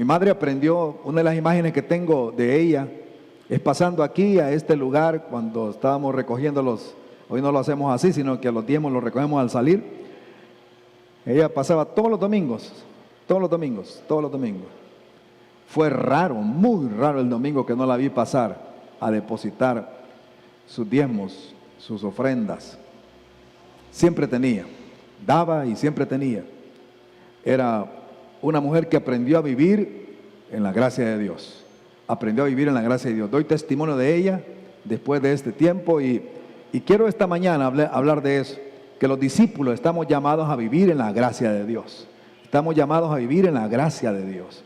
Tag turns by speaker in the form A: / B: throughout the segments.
A: Mi madre aprendió, una de las imágenes que tengo de ella es pasando aquí a este lugar cuando estábamos recogiendo hoy no lo hacemos así, sino que a los diezmos los recogemos al salir. Ella pasaba todos los domingos. Fue raro, muy raro el domingo que no la vi pasar a depositar sus diezmos, sus ofrendas. Siempre tenía, daba y siempre tenía. Era una mujer que aprendió a vivir en la gracia de Dios. Aprendió a vivir en la gracia de Dios. Doy testimonio de ella después de este tiempo y quiero esta mañana hablar de eso, que los discípulos estamos llamados a vivir en la gracia de Dios. Estamos llamados a vivir en la gracia de Dios.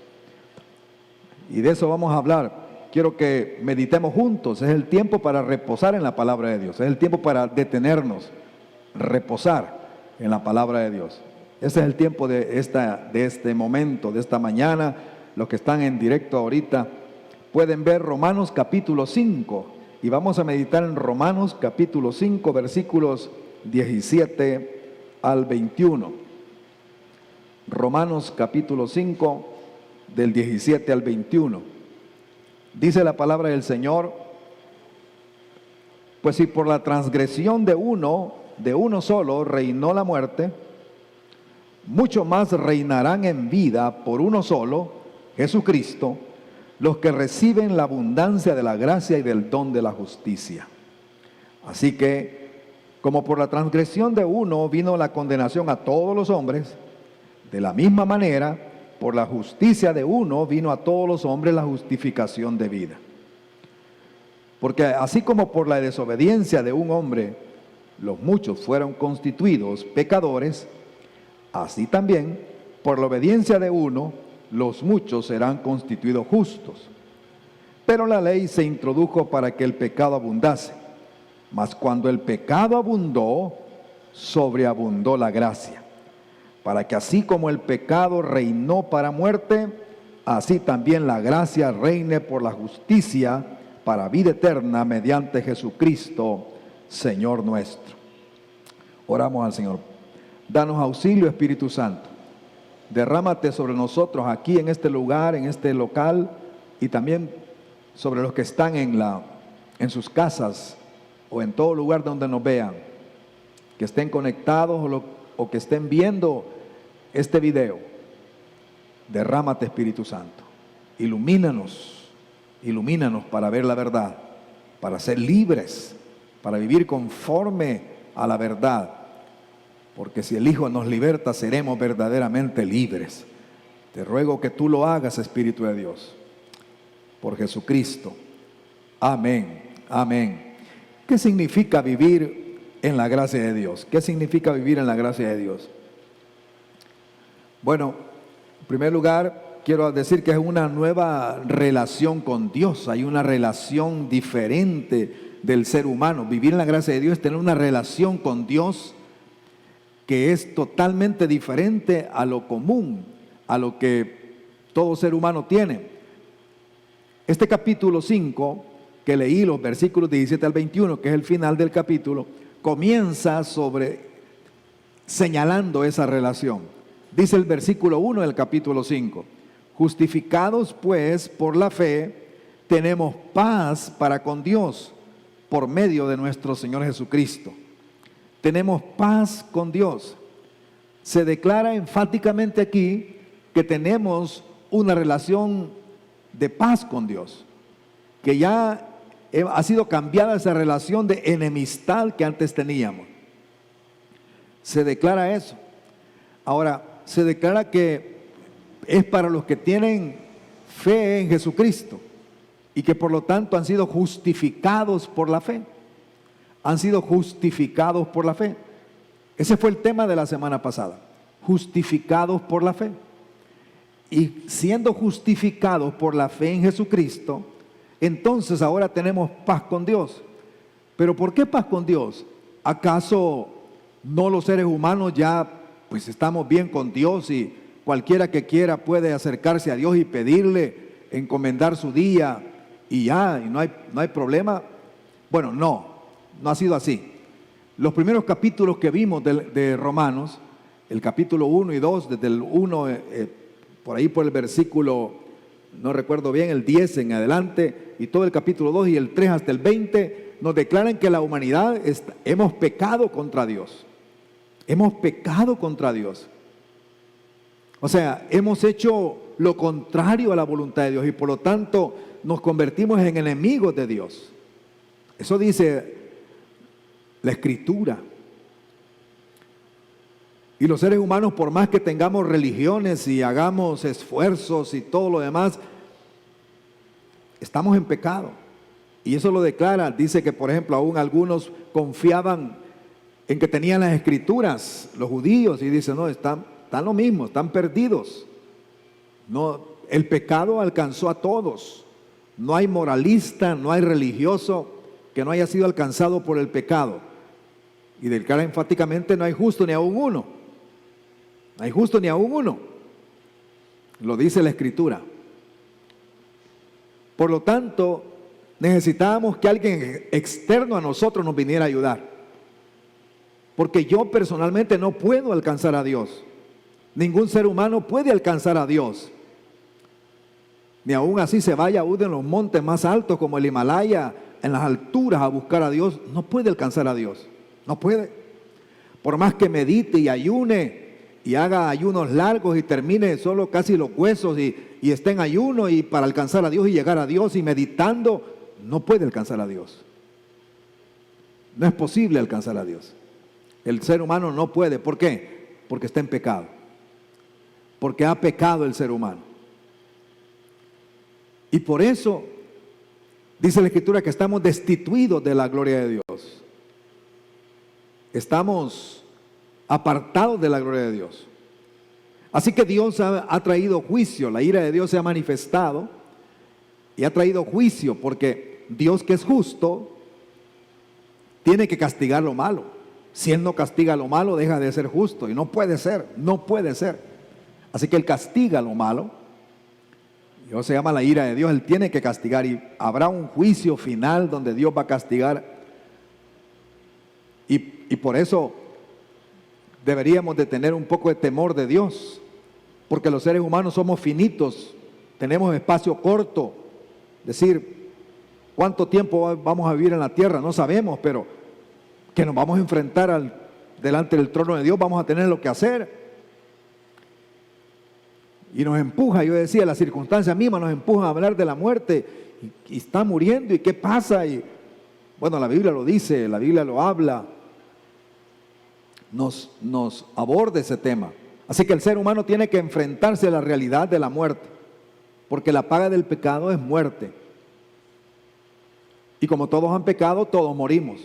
A: Y de eso vamos a hablar. Quiero que meditemos juntos. Es el tiempo para reposar en la palabra de Dios. Es el tiempo para detenernos, reposar en la palabra de Dios. Ese es el tiempo de este momento, de esta mañana. Los que están en directo ahorita pueden ver Romanos capítulo 5. Y vamos a meditar en Romanos capítulo 5, versículos 17 al 21. Romanos capítulo 5, del 17 al 21. Dice la palabra del Señor: pues si por la transgresión de uno solo reinó la muerte, mucho más reinarán en vida por uno solo, Jesucristo, los que reciben la abundancia de la gracia y del don de la justicia. Así que, como por la transgresión de uno vino la condenación a todos los hombres, de la misma manera, por la justicia de uno vino a todos los hombres la justificación de vida. Porque así como por la desobediencia de un hombre los muchos fueron constituidos pecadores, así también por la obediencia de uno los muchos serán constituidos justos. Pero la ley se introdujo para que el pecado abundase. Mas cuando el pecado abundó, sobreabundó la gracia, para que así como el pecado reinó para muerte, así también la gracia reine por la justicia para vida eterna mediante Jesucristo, Señor nuestro. Oramos al Señor. Danos auxilio, Espíritu Santo. Derrámate sobre nosotros aquí en este lugar, en este local, y también sobre los que están en sus casas o en todo lugar donde nos vean, que estén conectados o que estén viendo este video. Derrámate, Espíritu Santo. Ilumínanos para ver la verdad, para ser libres, para vivir conforme a la verdad. Porque si el Hijo nos liberta, seremos verdaderamente libres. Te ruego que tú lo hagas, Espíritu de Dios, por Jesucristo. Amén, amén. ¿Qué significa vivir en la gracia de Dios? ¿Qué significa vivir en la gracia de Dios? Bueno, en primer lugar, quiero decir que es una nueva relación con Dios. Hay una relación diferente del ser humano. Vivir en la gracia de Dios es tener una relación con Dios que es totalmente diferente a lo común, a lo que todo ser humano tiene. Este capítulo 5, que leí los versículos 17 al 21, que es el final del capítulo, comienza señalando esa relación. Dice el versículo 1 del capítulo 5: justificados pues por la fe, tenemos paz para con Dios por medio de nuestro Señor Jesucristo. Tenemos paz con Dios. Se declara enfáticamente aquí que tenemos una relación de paz con Dios, que ya ha sido cambiada esa relación de enemistad que antes teníamos. Se declara eso. Ahora, se declara que es para los que tienen fe en Jesucristo y que por lo tanto han sido justificados por la fe. Han sido justificados por la fe. Ese fue el tema de la semana pasada. Justificados por la fe. Y siendo justificados por la fe en Jesucristo, entonces ahora tenemos paz con Dios. ¿Pero por qué paz con Dios? ¿Acaso no los seres humanos ya pues estamos bien con Dios y cualquiera que quiera puede acercarse a Dios y pedirle, encomendar su día y no hay problema? Bueno, no ha sido así. Los primeros capítulos que vimos de Romanos, el capítulo 1 y 2, desde el 1, por ahí por el versículo no recuerdo bien, el 10 en adelante, y todo el capítulo 2 y el 3 hasta el 20, nos declaran que la humanidad hemos pecado contra Dios. Hemos pecado contra Dios. O sea, hemos hecho lo contrario a la voluntad de Dios y por lo tanto nos convertimos en enemigos de Dios. Eso dice la Escritura. Y los seres humanos, por más que tengamos religiones y hagamos esfuerzos y todo lo demás, estamos en pecado. Y eso lo declara. Dice que, por ejemplo, aún algunos confiaban en que tenían las Escrituras, los judíos, y dicen, no, están lo mismo, están perdidos. No, el pecado alcanzó a todos. No hay moralista, no hay religioso que no haya sido alcanzado por el pecado. Y declara enfáticamente, no hay justo ni aún uno. No hay justo ni aún uno. Lo dice la Escritura. Por lo tanto, necesitábamos que alguien externo a nosotros nos viniera a ayudar. Porque yo personalmente no puedo alcanzar a Dios. Ningún ser humano puede alcanzar a Dios. Ni aún así se vaya aún en los montes más altos como el Himalaya, en las alturas a buscar a Dios, no puede alcanzar a Dios. No puede. Por más que medite y ayune y haga ayunos largos y termine solo casi los huesos y esté en ayuno y para alcanzar a Dios y llegar a Dios y meditando, no puede alcanzar a Dios. No es posible alcanzar a Dios. El ser humano no puede. ¿Por qué? Porque está en pecado. Porque ha pecado el ser humano. Y por eso dice la Escritura que estamos destituidos de la gloria de Dios. Estamos apartados de la gloria de Dios. Así que Dios ha traído juicio. La ira de Dios se ha manifestado y ha traído juicio, porque Dios, que es justo, tiene que castigar lo malo. Si Él no castiga lo malo, deja de ser justo. Y no puede ser, no puede ser. Así que Él castiga lo malo. Y eso se llama la ira de Dios. Él tiene que castigar y habrá un juicio final donde Dios va a castigar. Y por eso deberíamos de tener un poco de temor de Dios. Porque los seres humanos somos finitos. Tenemos espacio corto. Decir, ¿cuánto tiempo vamos a vivir en la tierra? No sabemos, pero que nos vamos a enfrentar delante del trono de Dios, vamos a tener lo que hacer. Y nos empuja, yo decía, la circunstancia misma nos empuja a hablar de la muerte. Y está muriendo, ¿y qué pasa? Y bueno, la Biblia lo dice, la Biblia lo habla. Nos aborda ese tema. Así que el ser humano tiene que enfrentarse a la realidad de la muerte. Porque la paga del pecado es muerte. Y como todos han pecado, todos morimos.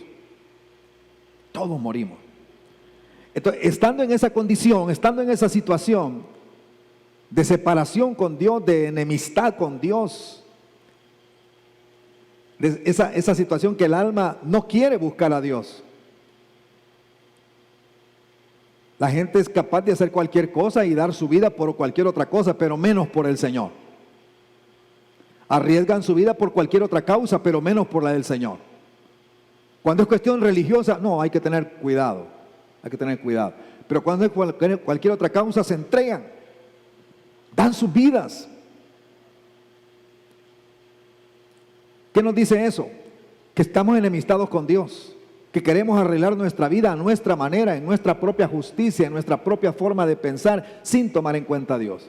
A: Todos morimos. Entonces, estando en esa condición, estando en esa situación de separación con Dios, de enemistad con Dios, de esa situación que el alma no quiere buscar a Dios. La gente es capaz de hacer cualquier cosa y dar su vida por cualquier otra cosa, pero menos por el Señor. Arriesgan su vida por cualquier otra causa, pero menos por la del Señor. Cuando es cuestión religiosa, no, hay que tener cuidado. Hay que tener cuidado. Pero cuando es cualquier otra causa, se entregan. Dan sus vidas. ¿Qué nos dice eso? Que estamos enemistados con Dios. Que queremos arreglar nuestra vida a nuestra manera, en nuestra propia justicia, en nuestra propia forma de pensar, sin tomar en cuenta a Dios.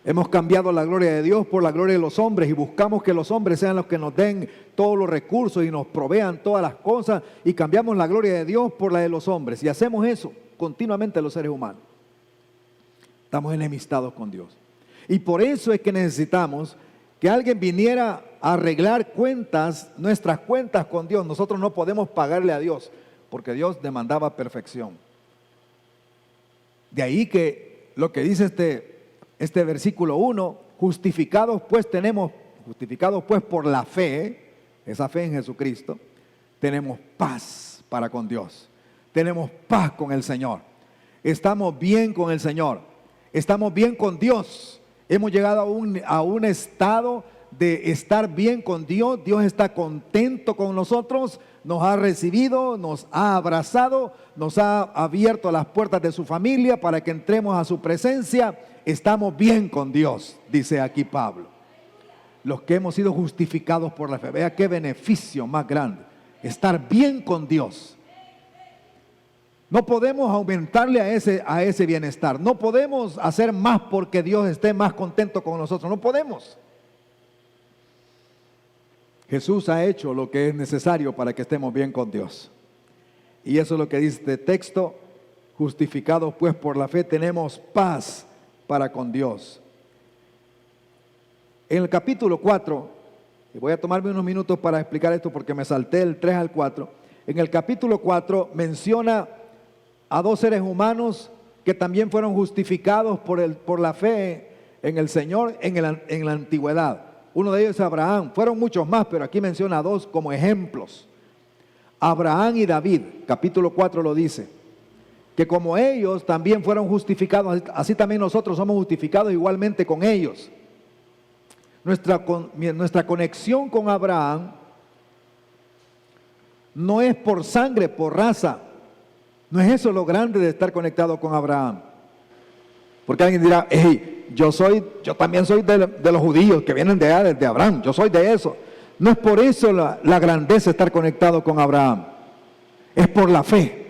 A: Hemos cambiado la gloria de Dios por la gloria de los hombres y buscamos que los hombres sean los que nos den todos los recursos y nos provean todas las cosas, y cambiamos la gloria de Dios por la de los hombres. Y hacemos eso continuamente los seres humanos. Estamos enemistados con Dios. Y por eso es que necesitamos que alguien viniera a arreglar cuentas, nuestras cuentas con Dios. Nosotros no podemos pagarle a Dios, porque Dios demandaba perfección. De ahí que lo que dice este versículo 1, justificados pues por la fe, esa fe en Jesucristo, tenemos paz para con Dios. Tenemos paz con el Señor. Estamos bien con el Señor. Estamos bien con Dios. Hemos llegado a un estado de estar bien con Dios. Dios está contento con nosotros. nos ha recibido, nos ha abrazado, nos ha abierto las puertas de su familia para que entremos a su presencia. Estamos bien con Dios, dice aquí Pablo. Los que hemos sido justificados por la fe. Vea qué beneficio más grande, estar bien con Dios. No podemos aumentarle a ese bienestar. No podemos hacer más porque Dios esté más contento con nosotros. No podemos. Jesús ha hecho lo que es necesario para que estemos bien con Dios. Y eso es lo que dice este texto. Justificados pues por la fe tenemos paz para con Dios. En el capítulo 4, y voy a tomarme unos minutos para explicar esto porque me salté el 3 al 4. En el capítulo 4 menciona a dos seres humanos que también fueron justificados por la fe en el Señor en la antigüedad. Uno de ellos es Abraham. Fueron muchos más, pero aquí menciona a dos como ejemplos. Abraham y David, capítulo 4 lo dice, que como ellos también fueron justificados, así también nosotros somos justificados igualmente con ellos. Nuestra conexión con Abraham no es por sangre, por raza. No es eso lo grande de estar conectado con Abraham. Porque alguien dirá, hey, yo también soy de los judíos que vienen de allá, de Abraham, yo soy de eso. No es por eso la grandeza de estar conectado con Abraham, es por la fe.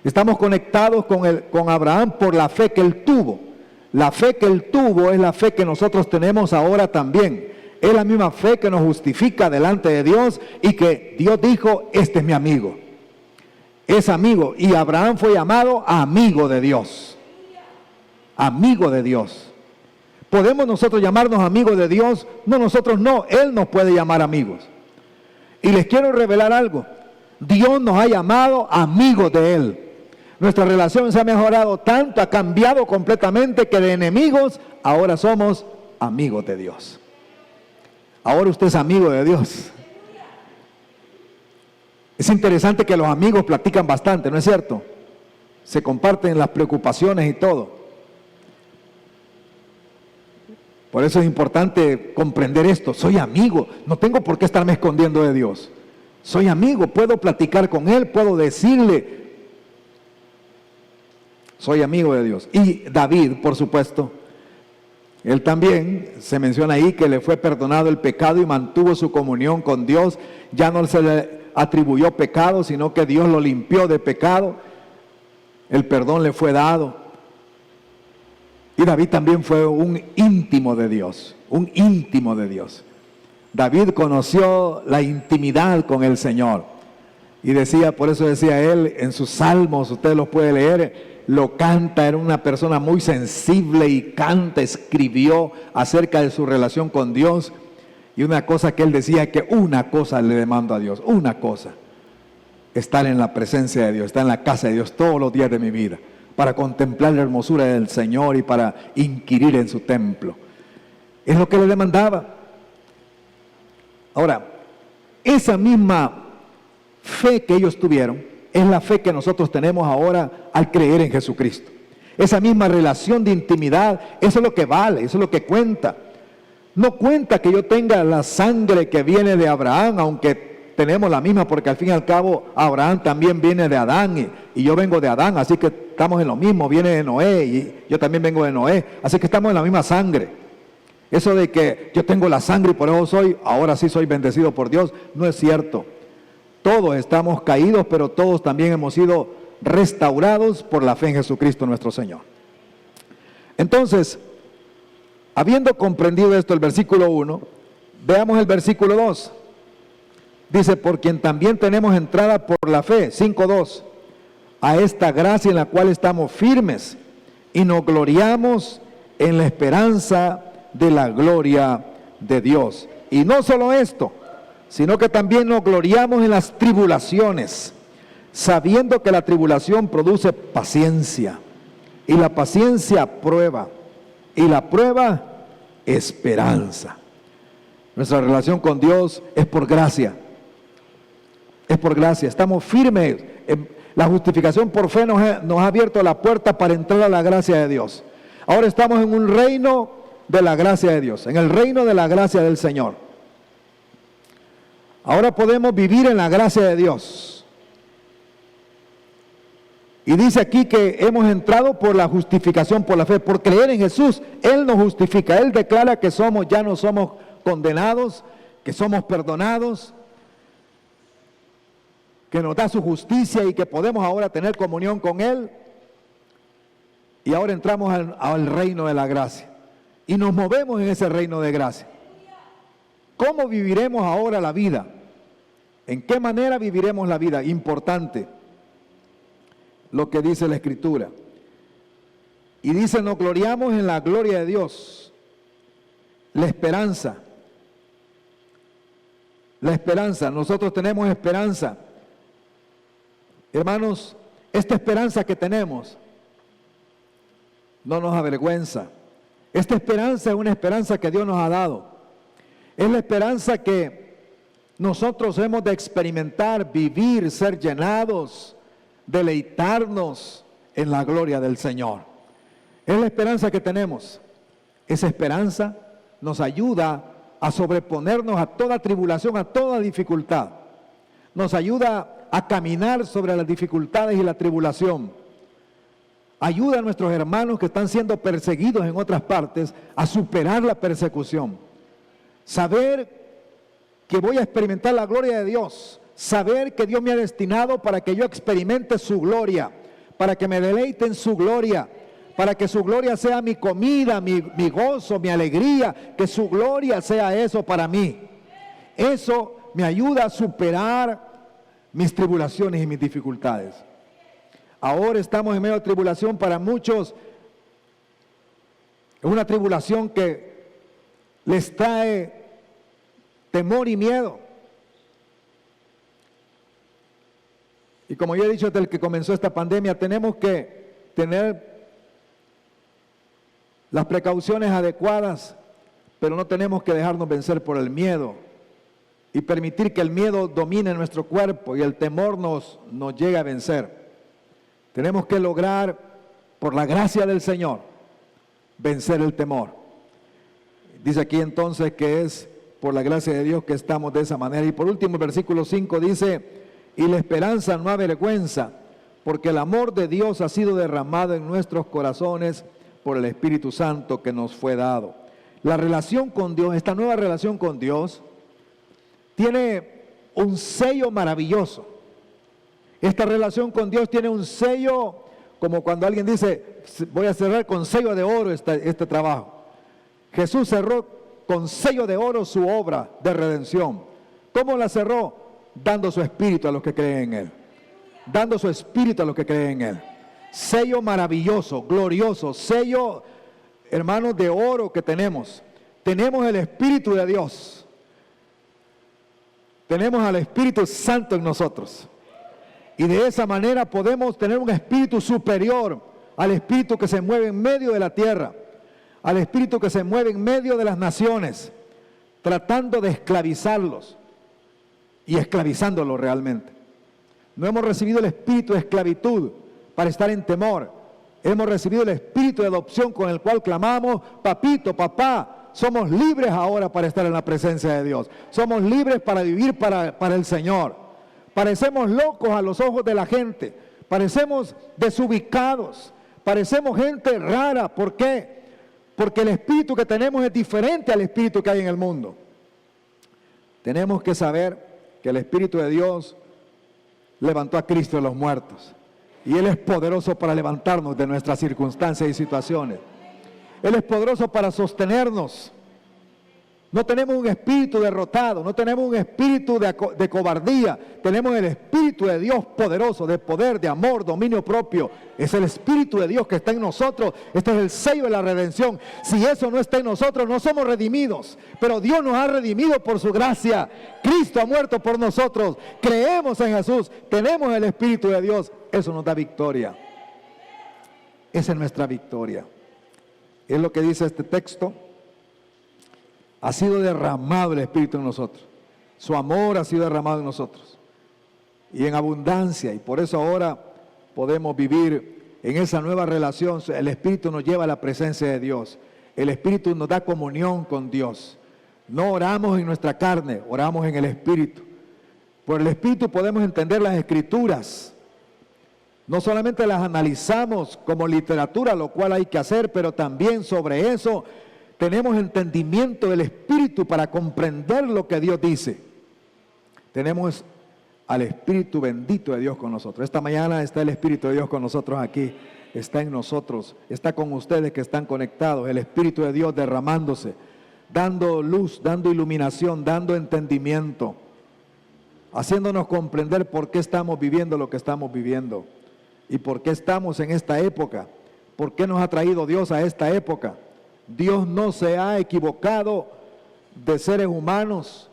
A: Estamos conectados con Abraham por la fe que él tuvo. La fe que él tuvo es la fe que nosotros tenemos ahora también. Es la misma fe que nos justifica delante de Dios y que Dios dijo, este es mi amigo. Es amigo, y Abraham fue llamado amigo de Dios. Amigo de Dios. ¿Podemos nosotros llamarnos amigos de Dios? No, nosotros no, Él nos puede llamar amigos. Y les quiero revelar algo. Dios nos ha llamado amigos de Él. Nuestra relación se ha mejorado tanto, ha cambiado completamente, que de enemigos ahora somos amigos de Dios. Ahora usted es amigo de Dios. Es interesante que los amigos platican bastante, ¿no es cierto? Se comparten las preocupaciones y todo. Por eso es importante comprender esto. Soy amigo, no tengo por qué estarme escondiendo de Dios. Soy amigo, puedo platicar con Él, puedo decirle, soy amigo de Dios. Y David, por supuesto, él también, se menciona ahí que le fue perdonado el pecado y mantuvo su comunión con Dios. Ya no se le atribuyó pecado, sino que Dios lo limpió de pecado. El perdón le fue dado. Y David también fue un íntimo de Dios, un íntimo de Dios. David conoció la intimidad con el Señor. Y decía, por eso decía él en sus salmos, usted los puede leer, lo canta, era una persona muy sensible y canta, escribió acerca de su relación con Dios. Y una cosa que él decía, que una cosa le demando a Dios, una cosa, estar en la presencia de Dios, estar en la casa de Dios todos los días de mi vida, para contemplar la hermosura del Señor y para inquirir en su templo. Es lo que le demandaba. Ahora, esa misma fe que ellos tuvieron es la fe que nosotros tenemos ahora al creer en Jesucristo. Esa misma relación de intimidad, eso es lo que vale, eso es lo que cuenta. No cuenta que yo tenga la sangre que viene de Abraham, aunque tenemos la misma, porque al fin y al cabo Abraham también viene de Adán y yo vengo de Adán, así que estamos en lo mismo. Viene de Noé y yo también vengo de Noé, así que estamos en la misma sangre. Eso de que yo tengo la sangre y por eso ahora sí soy bendecido por Dios, no es cierto. Todos estamos caídos, pero todos también hemos sido restaurados por la fe en Jesucristo nuestro Señor. Entonces, habiendo comprendido esto, el versículo 1, veamos el versículo 2. Dice, por quien también tenemos entrada por la fe, 5:2, a esta gracia en la cual estamos firmes y nos gloriamos en la esperanza de la gloria de Dios. Y no solo esto, sino que también nos gloriamos en las tribulaciones, sabiendo que la tribulación produce paciencia, y la paciencia prueba, y la prueba esperanza. Nuestra relación con Dios es por gracia, es por gracia, estamos firmes. La justificación por fe nos ha abierto la puerta para entrar a la gracia de Dios. Ahora estamos en un reino de la gracia de Dios, en el reino de la gracia del Señor. Ahora podemos vivir en la gracia de Dios. Y dice aquí que hemos entrado por la justificación, por la fe, por creer en Jesús. Él nos justifica, Él declara que ya no somos condenados, que somos perdonados, que nos da su justicia y que podemos ahora tener comunión con Él. Y ahora entramos al reino de la gracia. Y nos movemos en ese reino de gracia. ¿Cómo viviremos ahora la vida? ¿En qué manera viviremos la vida? Importante lo que dice la Escritura. Y dice, nos gloriamos en la gloria de Dios. La esperanza. La esperanza. Nosotros tenemos esperanza. Hermanos, esta esperanza que tenemos no nos avergüenza. Esta esperanza es una esperanza que Dios nos ha dado. Es la esperanza que nosotros hemos de experimentar, vivir, ser llenados, deleitarnos en la gloria del Señor. Es la esperanza que tenemos. Esa esperanza nos ayuda a sobreponernos a toda tribulación, a toda dificultad. Nos ayuda a caminar sobre las dificultades y la tribulación. Ayuda a nuestros hermanos que están siendo perseguidos en otras partes a superar la persecución. Saber que voy a experimentar la gloria de Dios. Saber que Dios me ha destinado para que yo experimente su gloria, para que me deleite en su gloria, para que su gloria sea mi comida, mi gozo, mi alegría, que su gloria sea eso para mí. Eso me ayuda a superar mis tribulaciones y mis dificultades. Ahora estamos en medio de tribulación para muchos. Es una tribulación que les trae temor y miedo. Y como yo he dicho desde que comenzó esta pandemia, tenemos que tener las precauciones adecuadas, pero no tenemos que dejarnos vencer por el miedo y permitir que el miedo domine nuestro cuerpo y el temor nos llegue a vencer. Tenemos que lograr, por la gracia del Señor, vencer el temor. Dice aquí entonces que es por la gracia de Dios que estamos de esa manera. Y por último, el versículo 5 dice, y la esperanza no avergüenza, porque el amor de Dios ha sido derramado en nuestros corazones por el Espíritu Santo que nos fue dado. La relación con Dios, esta nueva relación con Dios, tiene un sello maravilloso. Esta relación con Dios tiene un sello, como cuando alguien dice, voy a cerrar con sello de oro este trabajo. Jesús cerró con sello de oro su obra de redención. ¿Cómo la cerró? Dando su espíritu a los que creen en Él. Dando su espíritu a los que creen en Él. Sello maravilloso, glorioso, sello, hermanos, de oro que tenemos. Tenemos el Espíritu de Dios. Tenemos al Espíritu Santo en nosotros. Y de esa manera podemos tener un espíritu superior al espíritu que se mueve en medio de la tierra, al espíritu que se mueve en medio de las naciones, tratando de esclavizarlos y esclavizándolos realmente. No hemos recibido el espíritu de esclavitud para estar en temor. Hemos recibido el espíritu de adopción con el cual clamamos, papito, papá. Somos libres ahora para estar en la presencia de Dios. Somos libres para vivir para el Señor. Parecemos locos a los ojos de la gente. Parecemos desubicados. Parecemos gente rara. ¿Por qué? Porque el espíritu que tenemos es diferente al espíritu que hay en el mundo. Tenemos que saber que el Espíritu de Dios levantó a Cristo de los muertos. Y Él es poderoso para levantarnos de nuestras circunstancias y situaciones. Él es poderoso para sostenernos. No tenemos un espíritu derrotado, no tenemos un espíritu de cobardía. Tenemos el Espíritu de Dios poderoso, de poder, de amor, dominio propio. Es el Espíritu de Dios que está en nosotros. Este es el sello de la redención. Si eso no está en nosotros, no somos redimidos. Pero Dios nos ha redimido por su gracia. Cristo ha muerto por nosotros. Creemos en Jesús. Tenemos el Espíritu de Dios. Eso nos da victoria. Esa es nuestra victoria. Es lo que dice este texto. Ha sido derramado el Espíritu en nosotros. Su amor ha sido derramado en nosotros. Y en abundancia. Y por eso ahora podemos vivir en esa nueva relación. El Espíritu nos lleva a la presencia de Dios. El Espíritu nos da comunión con Dios. No oramos en nuestra carne, oramos en el Espíritu. Por el Espíritu podemos entender las Escrituras. No solamente las analizamos como literatura, lo cual hay que hacer, pero también sobre eso tenemos entendimiento del Espíritu para comprender lo que Dios dice. Tenemos al Espíritu bendito de Dios con nosotros. Esta mañana está el Espíritu de Dios con nosotros aquí, está en nosotros, está con ustedes que están conectados, el Espíritu de Dios derramándose, dando luz, dando iluminación, dando entendimiento, haciéndonos comprender por qué estamos viviendo lo que estamos viviendo y por qué estamos en esta época, por qué nos ha traído Dios a esta época. Dios no se ha equivocado de seres humanos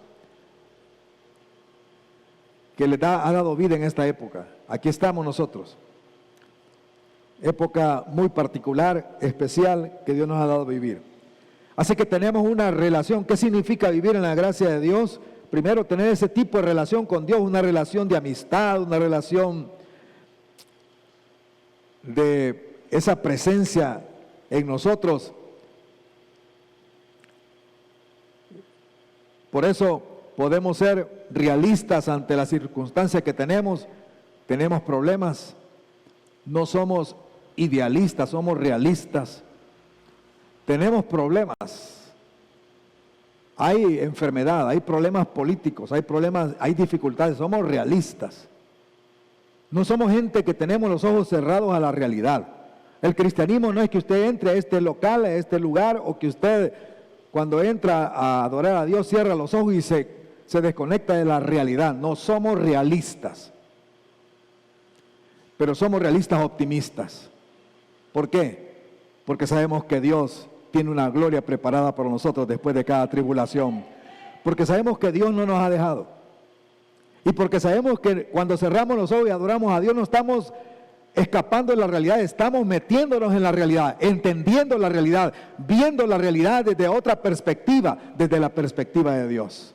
A: que le ha dado vida en esta época. Aquí estamos nosotros. Época muy particular, especial, que Dios nos ha dado vivir. Así que tenemos una relación. ¿Qué significa vivir en la gracia de Dios? Primero, tener ese tipo de relación con Dios, una relación de amistad, una relación de esa presencia en nosotros. Por eso podemos ser realistas ante las circunstancias que tenemos. Tenemos problemas. No somos idealistas, somos realistas. Tenemos problemas. Hay enfermedad, hay problemas políticos, hay problemas, hay dificultades. Somos realistas. No somos gente que tenemos los ojos cerrados a la realidad. El cristianismo no es que usted entre a este local, a este lugar, o que usted cuando entra a adorar a Dios cierra los ojos y se desconecta de la realidad. No, somos realistas. Pero somos realistas optimistas. ¿Por qué? Porque sabemos que Dios tiene una gloria preparada para nosotros después de cada tribulación. Porque sabemos que Dios no nos ha dejado. Y porque sabemos que cuando cerramos los ojos y adoramos a Dios no estamos escapando de la realidad, estamos metiéndonos en la realidad, entendiendo la realidad, viendo la realidad desde otra perspectiva, desde la perspectiva de Dios.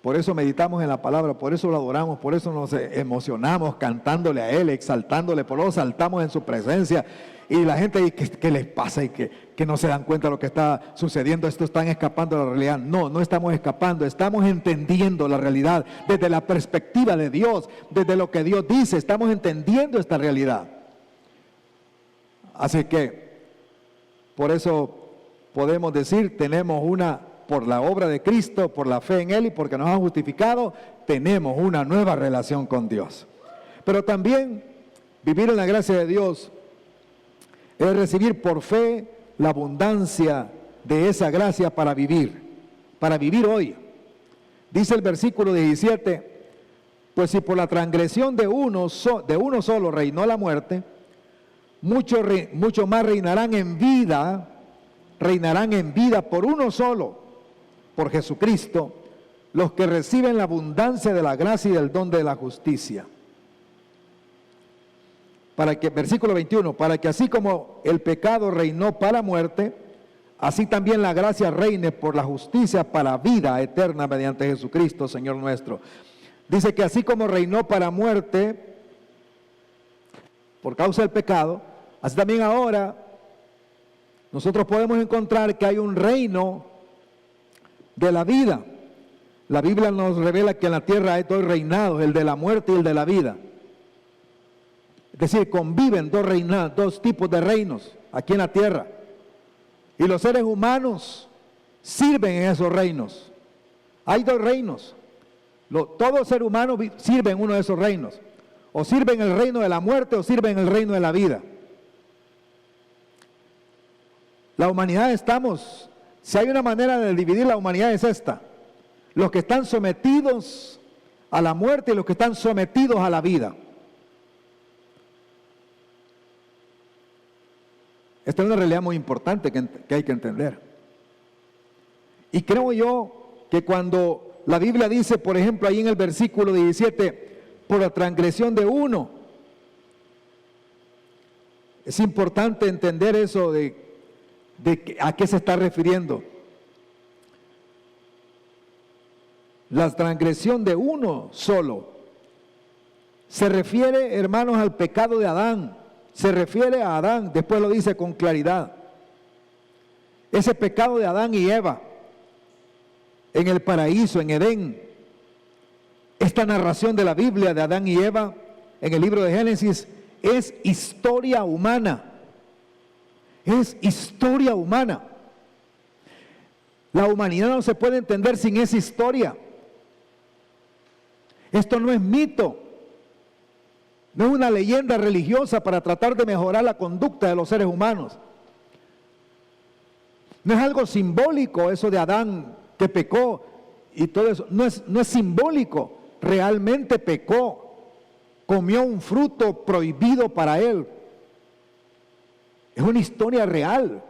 A: Por eso meditamos en la palabra, por eso lo adoramos, por eso nos emocionamos cantándole a Él, exaltándole, por eso saltamos en su presencia. Y la gente dice, ¿qué les pasa? Y que no se dan cuenta de lo que está sucediendo, estos están escapando de la realidad. No, no estamos escapando, estamos entendiendo la realidad desde la perspectiva de Dios, desde lo que Dios dice, estamos entendiendo esta realidad. Así que, por eso podemos decir, tenemos por la obra de Cristo, por la fe en Él y porque nos ha justificado, tenemos una nueva relación con Dios. Pero también vivir en la gracia de Dios es recibir por fe la abundancia de esa gracia para vivir hoy. Dice el versículo 17, pues si por la transgresión de uno solo reinó la muerte, mucho más reinarán en vida por uno solo, por Jesucristo, los que reciben la abundancia de la gracia y del don de la justicia. Versículo 21, para que así como el pecado reinó para muerte, así también la gracia reine por la justicia para vida eterna mediante Jesucristo, Señor nuestro. Dice que así como reinó para muerte, por causa del pecado, así también ahora nosotros podemos encontrar que hay un reino de la vida. La Biblia nos revela que en la tierra hay dos reinados, el de la muerte y el de la vida. Es decir, conviven dos tipos de reinos aquí en la tierra. Y los seres humanos sirven en esos reinos. Hay dos reinos. Todo ser humano sirve en uno de esos reinos. O sirve en el reino de la muerte o sirve en el reino de la vida. La humanidad si hay una manera de dividir la humanidad es esta. Los que están sometidos a la muerte y los que están sometidos a la vida. Esta es una realidad muy importante que hay que entender. Y creo yo que cuando la Biblia dice, por ejemplo, ahí en el versículo 17, por la transgresión de uno, es importante entender eso de a qué se está refiriendo. La transgresión de uno solo se refiere, hermanos, al pecado de Adán. Se refiere a Adán, después lo dice con claridad. Ese pecado de Adán y Eva en el paraíso, en Edén, Esta narración de la Biblia de Adán y Eva en el libro de Génesis es historia humana. Es historia humana. La humanidad no se puede entender sin esa historia. Esto no es mito. No es una leyenda religiosa para tratar de mejorar la conducta de los seres humanos. No es algo simbólico eso de Adán que pecó y todo eso. No es simbólico. Realmente pecó. Comió un fruto prohibido para él. Es una historia real.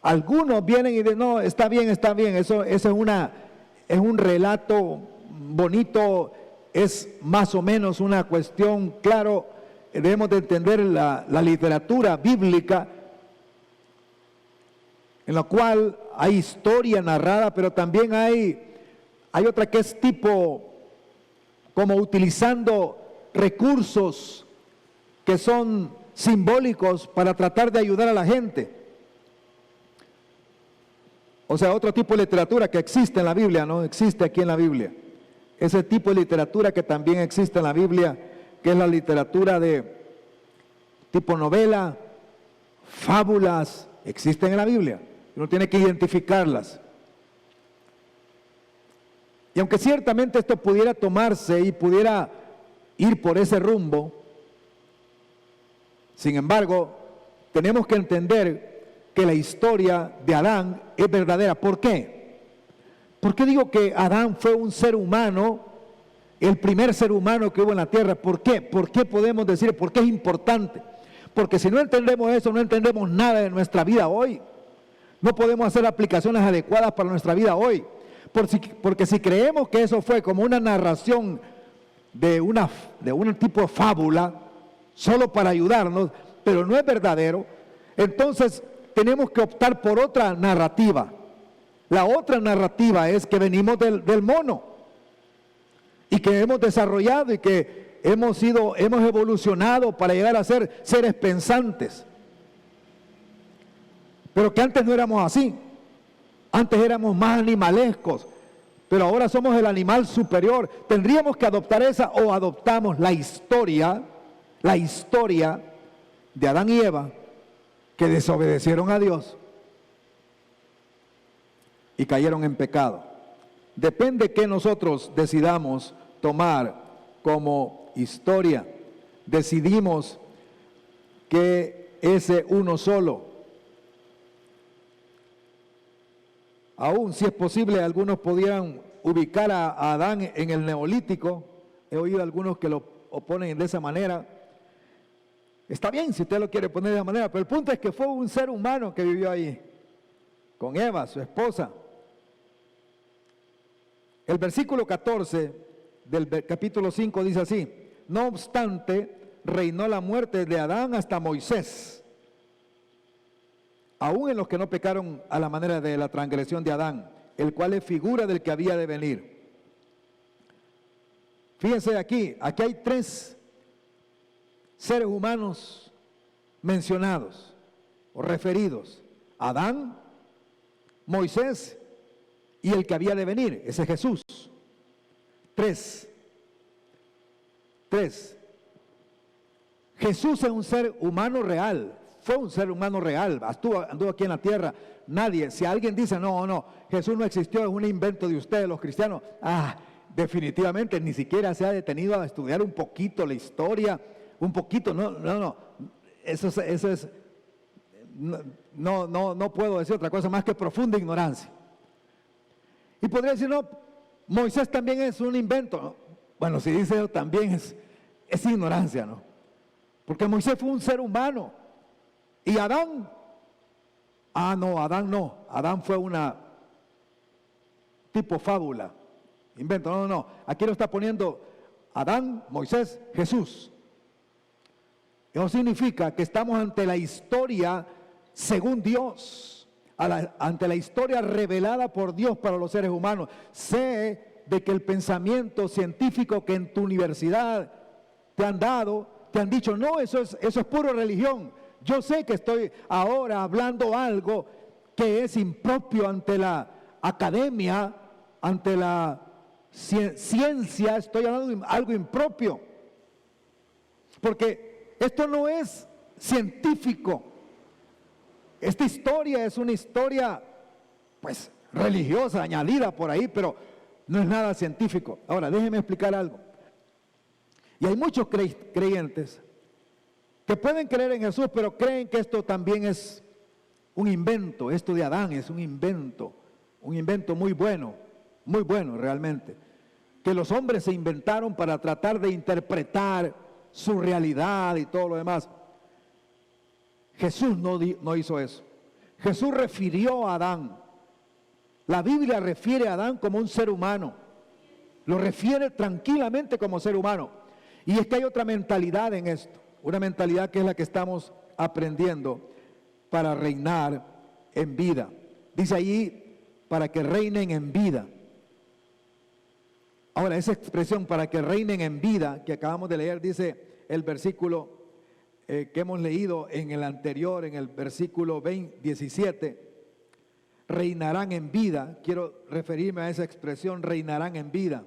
A: Algunos vienen y dicen, no, está bien, eso es un relato bonito, es más o menos una cuestión, claro, debemos de entender la literatura bíblica, en la cual hay historia narrada, pero también hay otra que es tipo, como utilizando recursos que son simbólicos para tratar de ayudar a la gente. O sea, otro tipo de literatura que existe en la Biblia, no existe aquí en la Biblia. Ese tipo de literatura que también existe en la Biblia, que es la literatura de tipo novela, fábulas, existen en la Biblia. Uno tiene que identificarlas. Y aunque ciertamente esto pudiera tomarse y pudiera ir por ese rumbo, sin embargo, tenemos que entender que la historia de Adán es verdadera. ¿Por qué? ¿Por qué digo que Adán fue un ser humano, el primer ser humano que hubo en la tierra? ¿Por qué? ¿Por qué podemos decir? ¿Por qué es importante? Porque si no entendemos eso, no entendemos nada de nuestra vida hoy. No podemos hacer aplicaciones adecuadas para nuestra vida hoy. Porque si creemos que eso fue como una narración de un tipo de fábula, solo para ayudarnos, pero no es verdadero, entonces tenemos que optar por otra narrativa. La otra narrativa es que venimos del mono y que hemos desarrollado y que hemos evolucionado para llegar a ser seres pensantes. Pero que antes no éramos así. Antes éramos más animalescos, pero ahora somos el animal superior. Tendríamos que adoptar esa, o adoptamos la historia de Adán y Eva, que desobedecieron a Dios y cayeron en pecado. Depende que nosotros decidamos tomar como historia. Decidimos que ese uno solo, aún si es posible, algunos pudieran ubicar a Adán en el Neolítico. He oído algunos que lo oponen de esa manera. Está bien si usted lo quiere poner de esa manera, pero el punto es que fue un ser humano que vivió ahí, con Eva, su esposa. El versículo 14 del capítulo 5 dice así: no obstante, reinó la muerte de Adán hasta Moisés, aún en los que no pecaron a la manera de la transgresión de Adán, el cual es figura del que había de venir. Fíjense aquí hay tres seres humanos mencionados o referidos: Adán, Moisés y el que había de venir, ese es Jesús. Tres. Jesús es un ser humano real, fue un ser humano real, anduvo aquí en la tierra. Nadie, si alguien dice, no, Jesús no existió, es un invento de ustedes los cristianos, definitivamente ni siquiera se ha detenido a estudiar un poquito la historia, un poquito, no, eso es, no puedo decir otra cosa más que profunda ignorancia. Y podría decir, no, Moisés también es un invento, ¿no? Bueno, si dice eso también es ignorancia, ¿no? Porque Moisés fue un ser humano. Y Adán, Adán fue una tipo fábula, invento, no, aquí lo está poniendo Adán, Moisés, Jesús. Eso significa que estamos ante la historia según Dios, ante la historia revelada por Dios para los seres humanos. Sé de que el pensamiento científico que en tu universidad te han dado, te han dicho, no, eso es puro religión. Yo sé que estoy ahora hablando algo que es impropio ante la academia, ante la ciencia, estoy hablando de algo impropio. Porque esto no es científico. Esta historia es una historia, pues, religiosa, añadida por ahí, pero no es nada científico. Ahora, déjeme explicar algo. Y hay muchos creyentes que pueden creer en Jesús, pero creen que esto también es un invento. Esto de Adán es un invento muy bueno realmente, que los hombres se inventaron para tratar de interpretar su realidad y todo lo demás. Jesús no hizo eso. Jesús refirió a Adán. La Biblia refiere a Adán como un ser humano. Lo refiere tranquilamente como ser humano. Y es que hay otra mentalidad en esto. Una mentalidad que es la que estamos aprendiendo para reinar en vida. Dice ahí, para que reinen en vida. Ahora, esa expresión, para que reinen en vida, que acabamos de leer, dice el versículo que hemos leído en el anterior, en el versículo 17, reinarán en vida. Quiero referirme a esa expresión, reinarán en vida.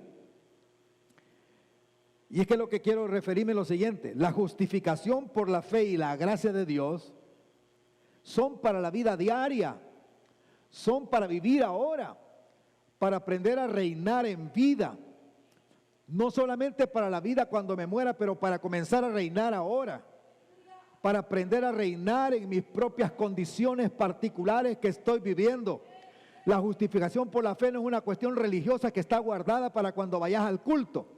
A: Y es que lo que quiero referirme es lo siguiente: la justificación por la fe y la gracia de Dios son para la vida diaria, son para vivir ahora, para aprender a reinar en vida. No solamente para la vida cuando me muera, pero para comenzar a reinar ahora, para aprender a reinar en mis propias condiciones particulares que estoy viviendo. La justificación por la fe no es una cuestión religiosa que está guardada para cuando vayas al culto.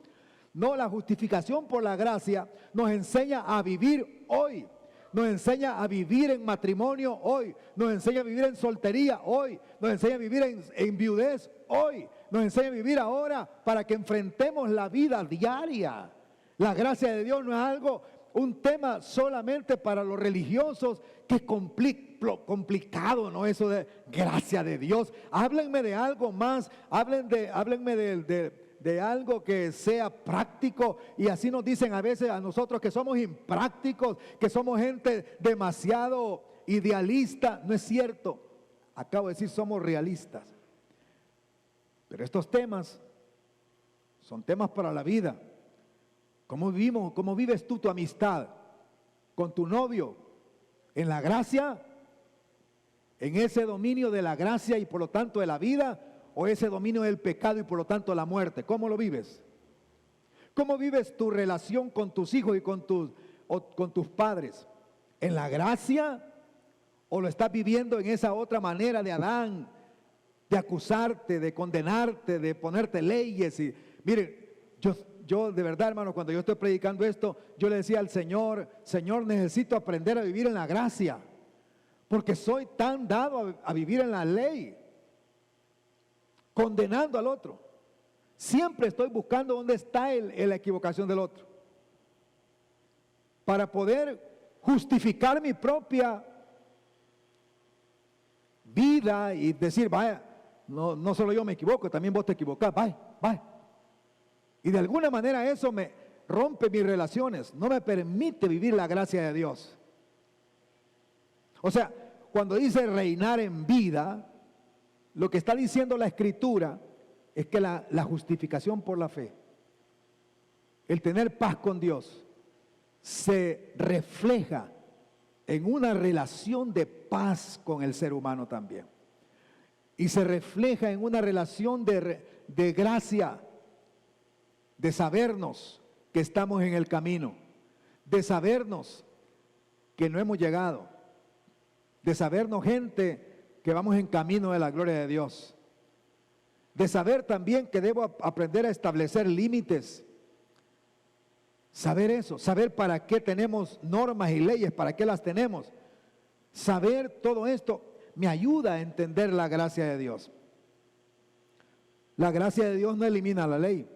A: No, la justificación por la gracia nos enseña a vivir hoy. Nos enseña a vivir en matrimonio hoy. Nos enseña a vivir en soltería hoy. Nos enseña a vivir en viudez hoy. Nos enseña a vivir ahora para que enfrentemos la vida diaria. La gracia de Dios no es algo, un tema solamente para los religiosos, que es complicado, ¿no? Eso de gracia de Dios. Háblenme de algo más. Háblenme de algo que sea práctico. Y así nos dicen a veces a nosotros que somos imprácticos, que somos gente demasiado idealista. No es cierto. Acabo de decir, somos realistas. Pero estos temas son temas para la vida. ¿Cómo vivimos? ¿Cómo vives tú tu amistad con tu novio? ¿En la gracia? ¿En ese dominio de la gracia y por lo tanto de la vida? ¿O ese dominio del pecado y por lo tanto la muerte? ¿Cómo lo vives? ¿Cómo vives tu relación con tus hijos y con tus padres? ¿En la gracia? ¿O lo estás viviendo en esa otra manera de Adán? De acusarte, de condenarte, de ponerte leyes. Y miren, yo de verdad, hermano, cuando yo estoy predicando esto, yo le decía al Señor: Señor, necesito aprender a vivir en la gracia, porque soy tan dado a vivir en la ley, condenando al otro. Siempre estoy buscando dónde está la equivocación del otro, para poder justificar mi propia vida y decir: vaya, no solo yo me equivoco, también vos te equivocás, vaya. Y de alguna manera eso me rompe mis relaciones, no me permite vivir la gracia de Dios. O sea, cuando dice reinar en vida, lo que está diciendo la Escritura es que la justificación por la fe, el tener paz con Dios, se refleja en una relación de paz con el ser humano también. Y se refleja en una relación de gracia, de sabernos que estamos en el camino, de sabernos que no hemos llegado, de sabernos gente que vamos en camino de la gloria de Dios, de saber también que debo aprender a establecer límites. Saber eso, saber para qué tenemos normas y leyes, para qué las tenemos. Saber todo esto me ayuda a entender la gracia de Dios. La gracia de Dios no elimina la ley.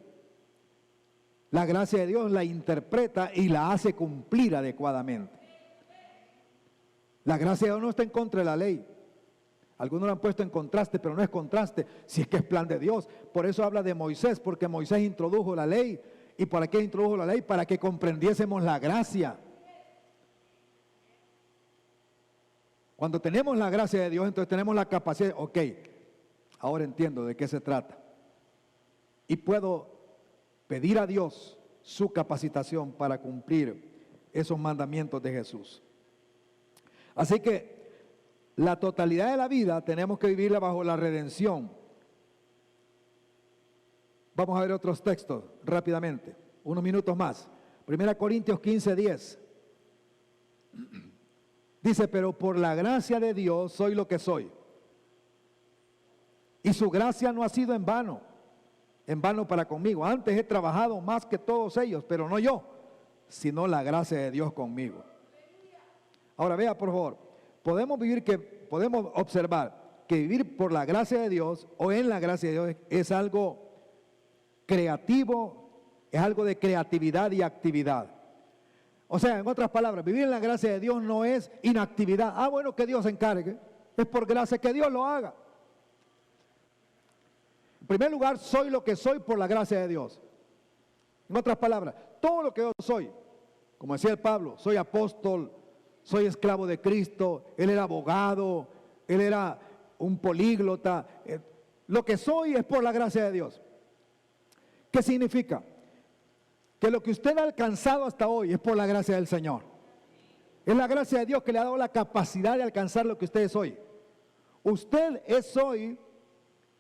A: La gracia de Dios la interpreta y la hace cumplir adecuadamente. La gracia de Dios no está en contra de la ley. Algunos lo han puesto en contraste, pero no es contraste, si es que es plan de Dios. Por eso habla de Moisés, porque Moisés introdujo la ley. ¿Y para qué introdujo la ley? Para que comprendiésemos la gracia. Cuando tenemos la gracia de Dios, entonces tenemos la capacidad, ok, ahora entiendo de qué se trata. y puedo pedir a Dios su capacitación para cumplir esos mandamientos de Jesús. Así que la totalidad de la vida tenemos que vivirla bajo la redención. Vamos a ver otros textos rápidamente, unos minutos más. 1 Corintios 15:10. Dice, pero por la gracia de Dios soy lo que soy. Y su gracia no ha sido en vano para conmigo. Antes he trabajado más que todos ellos, pero no yo, sino la gracia de Dios conmigo. Ahora vea, por favor, podemos observar que vivir por la gracia de Dios o en la gracia de Dios es algo creativo, es algo de creatividad y actividad. O sea, en otras palabras, vivir en la gracia de Dios no es inactividad. Ah, bueno, que Dios se encargue. Es por gracia que Dios lo haga. En primer lugar, soy lo que soy por la gracia de Dios. En otras palabras, todo lo que yo soy, como decía el Pablo, soy apóstol, soy esclavo de Cristo, él era abogado, él era un políglota. Lo que soy es por la gracia de Dios. ¿Qué significa? Que lo que usted ha alcanzado hasta hoy es por la gracia del Señor. Es la gracia de Dios que le ha dado la capacidad de alcanzar lo que usted es hoy. Usted es hoy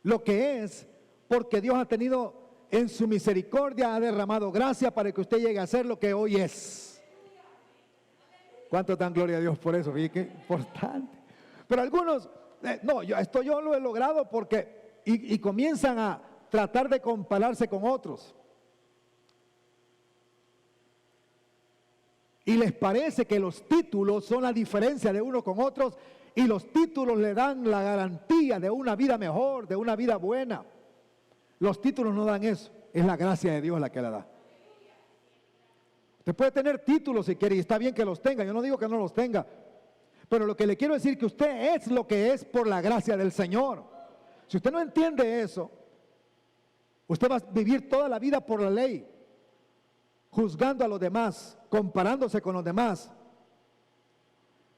A: lo que es porque Dios ha tenido en su misericordia, ha derramado gracia para que usted llegue a ser lo que hoy es. ¿Cuánto dan gloria a Dios por eso? Fíjate qué importante. Pero algunos, no, yo lo he logrado porque, y comienzan a tratar de compararse con otros. Y les parece que los títulos son la diferencia de uno con otros y los títulos le dan la garantía de una vida mejor, de una vida buena. Los títulos no dan eso, es la gracia de Dios la que la da. Usted puede tener títulos si quiere y está bien que los tenga, yo no digo que no los tenga, pero lo que le quiero decir es que usted es lo que es por la gracia del Señor. Si usted no entiende eso, usted va a vivir toda la vida por la ley, juzgando a los demás, comparándose con los demás,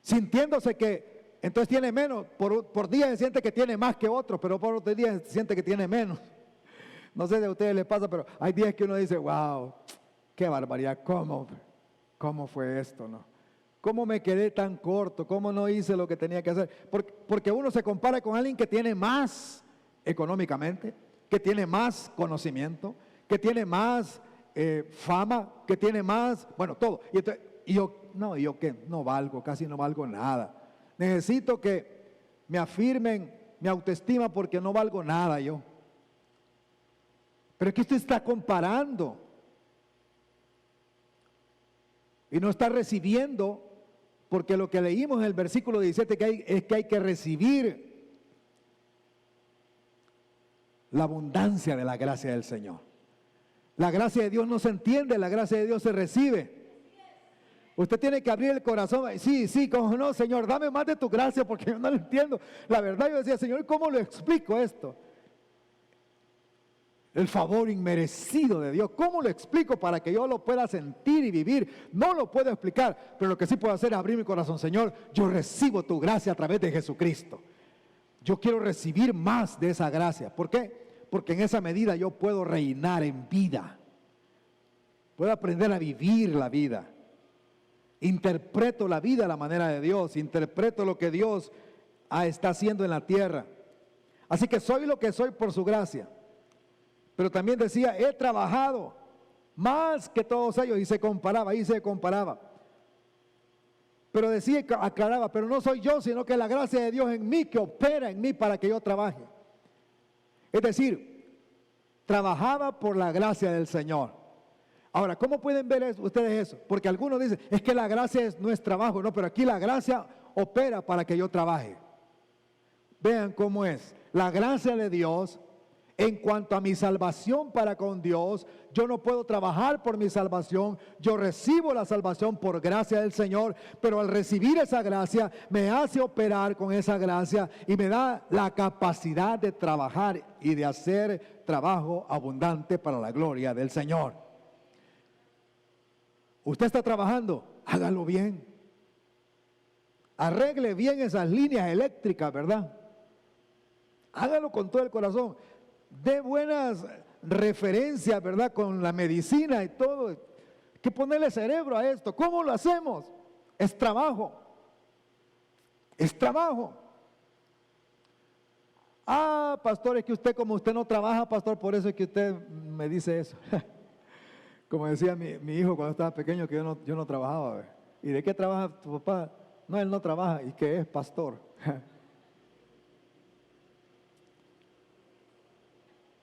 A: sintiéndose que entonces tiene menos, por día se siente que tiene más que otros, pero por otro día se siente que tiene menos. No sé si a ustedes les pasa, pero hay días que uno dice, wow, qué barbaridad, ¿cómo fue esto? ¿No? ¿Cómo me quedé tan corto? ¿Cómo no hice lo que tenía que hacer? Porque uno se compara con alguien que tiene más económicamente, que tiene más conocimiento, que tiene más fama, que tiene más, bueno, todo. Y yo que no valgo, casi no valgo nada. Necesito que me afirmen mi autoestima porque no valgo nada yo. Pero es que usted está comparando y no está recibiendo, porque lo que leímos en el versículo 17 es que hay que recibir la abundancia de la gracia del Señor. La gracia de Dios no se entiende, la gracia de Dios se recibe. Usted tiene que abrir el corazón. Sí, como no, Señor, dame más de tu gracia porque yo no lo entiendo. La verdad yo decía, Señor, ¿cómo lo explico esto? El favor inmerecido de Dios, ¿cómo lo explico para que yo lo pueda sentir y vivir? No lo puedo explicar, pero lo que sí puedo hacer es abrir mi corazón. Señor, yo recibo tu gracia a través de Jesucristo. Yo quiero recibir más de esa gracia. ¿Por qué? Porque en esa medida yo puedo reinar en vida. Puedo aprender a vivir la vida. Interpreto la vida a la manera de Dios. Interpreto lo que Dios está haciendo en la tierra. Así que soy lo que soy por su gracia. Pero también decía, he trabajado más que todos ellos. Y se comparaba. Pero decía, aclaraba, pero no soy yo, sino que la gracia de Dios en mí, que opera en mí para que yo trabaje. Es decir, trabajaba por la gracia del Señor. Ahora, ¿cómo pueden ver ustedes eso? Porque algunos dicen, es que la gracia no es trabajo. No, pero aquí la gracia opera para que yo trabaje. Vean cómo es. La gracia de Dios, en cuanto a mi salvación para con Dios, yo no puedo trabajar por mi salvación. Yo recibo la salvación por gracia del Señor, pero al recibir esa gracia, me hace operar con esa gracia y me da la capacidad de trabajar y de hacer trabajo abundante para la gloria del Señor. Usted está trabajando, hágalo bien. Arregle bien esas líneas eléctricas, ¿verdad? Hágalo con todo el corazón. Dé buenas referencia, ¿verdad? Con la medicina y todo. Hay que ponerle cerebro a esto. ¿Cómo lo hacemos? Es trabajo. Es trabajo. Ah, pastor, es que usted, como usted no trabaja, pastor, por eso es que usted me dice eso. Como decía mi hijo cuando estaba pequeño, que yo no trabajaba. ¿Ve? ¿Y de qué trabaja tu papá? No, él no trabaja, y que es pastor.